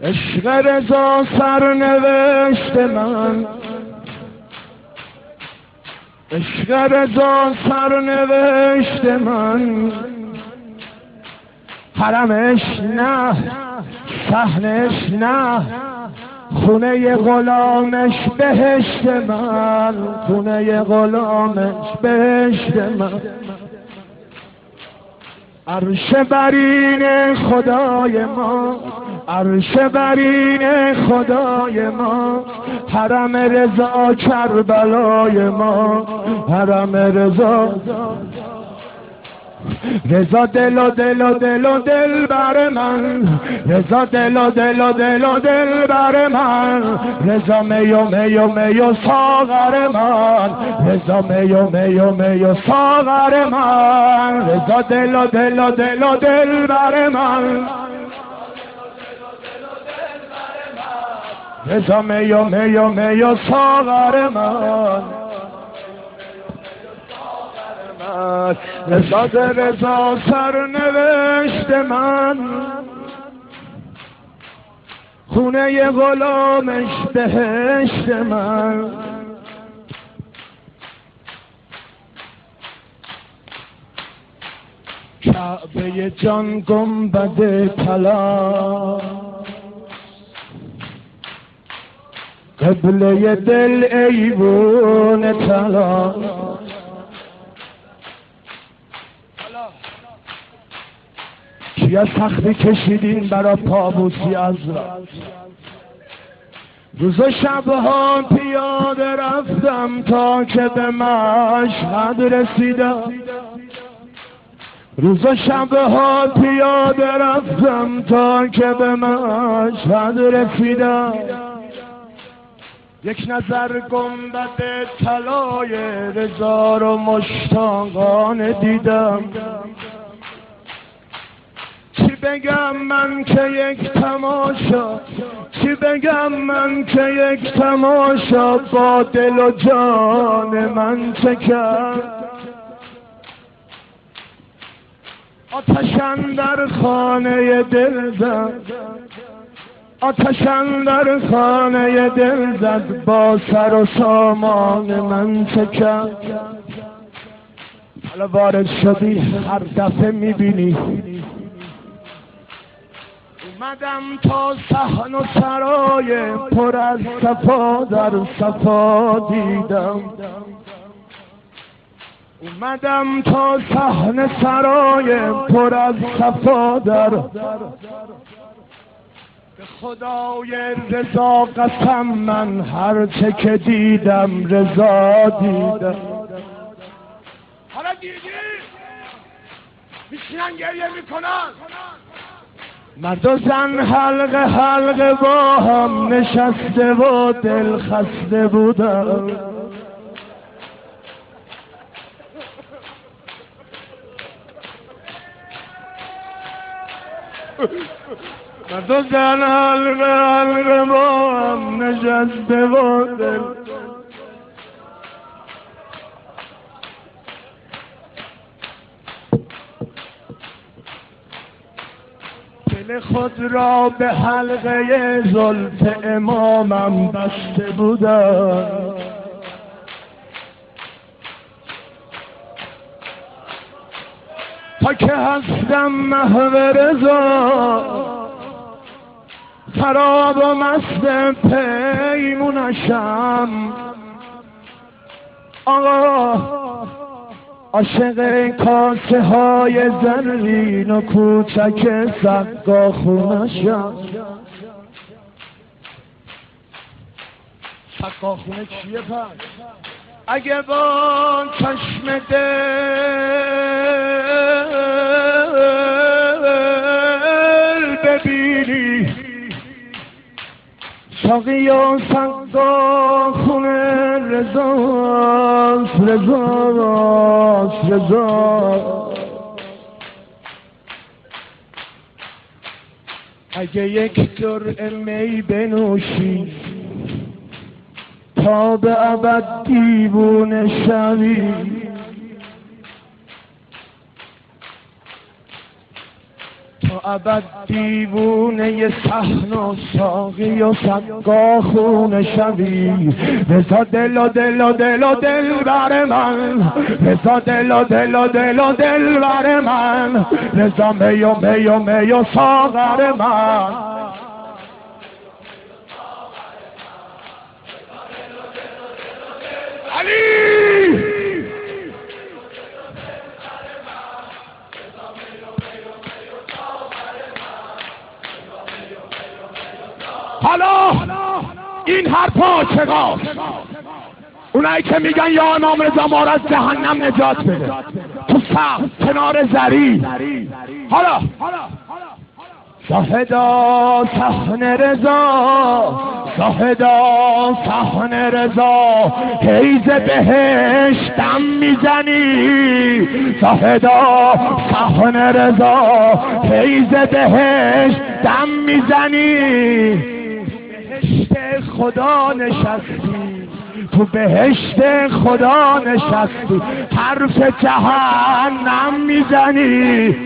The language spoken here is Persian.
عشق رضا سرنوشت من، عشق رضا سرنوشت من، حرمش نه صحنش نه، خونه غلامش بهشت من، خونه غلامش بهشت من. عرش برین خدای ما، عرش برین خدای ما، حرم رضا کربلای ما، حرم رضا. رضا دل و دل و دل و دل بر من، رضا دل و دل و دل و دل بر من، رضا می و می و می و ساغر من، رضا می و می و می و ساغر من، رضا دل و دل و دل و دل بر من، رضا می و می و می و ساغر من، رضا رضا سرنوشت من، خونه غلامش بهشت من. کعبه جان گنبد طلا، قبله دل ایوون طلا، کیا سختی کشیدین برا پابوسی از روز و شبها پیاده رفتم تا که به مشهد رسیدم، روز و شبها پیاده رفتم تا که به مشهد رسیدم. یک نظر گنبد طلای رضا رو مشتاقانه دیدم، چی بگم من که یک تماشا، چی بگم من که یک تماشا با دل و جان من چه کرد. آتش اندر خانه دل زد، آتش اندر خانه دل زد، با سر و سامان من چه کرد. حالا وارد شدی هر دفعه میبینی، اومدم تا صحن و سرای پر از صفا در صفا دیدم، اومدم تا صحن سرای پر از صفا در. به خدای رضا قسم من هر چه که دیدم رضا دیدم. حالا دیدی میشینن گریه میکنن، مرد و زن حلقه حلقه با هم نشسته و دل خسته بودم. مرد و زن حلقه حلقه با هم نشسته و دل. دل خود را به حلقه زلف امامم بسته بودم، تا که هستم محو رضا، خراب و مست پیمونشم. آقا عاشق کاسه های زرین و کوچک سقاخونه‌شم. سقاخونه چیه پس؟ اگه با چشم دل ببینی ساقی و سقاخونه رضاست، رضاست، رضا. اگه یک جرعه می بنوشی تا به ابد دیوونه شوی، تا ابد دیوونه صحن و ساقی و سقا خون شوی رضا دل و دل و دل و دل بر من رضا دل و دل و دل و دل بر من رضا می و می و می و ساغر من علی حالا این حرفا چقدر اونایی که میگن یا امام رضا ما را از جهنم نجات بده تو صف کنار زری حالا زاهدا صحن رضا زاهدا صحن رضا حیز بهشتم میزنی زاهدا صحن رضا حیز بهشتم میزنی بهشت خدا نشستی تو بهشت خدا نشستی حرف جهنم میزنی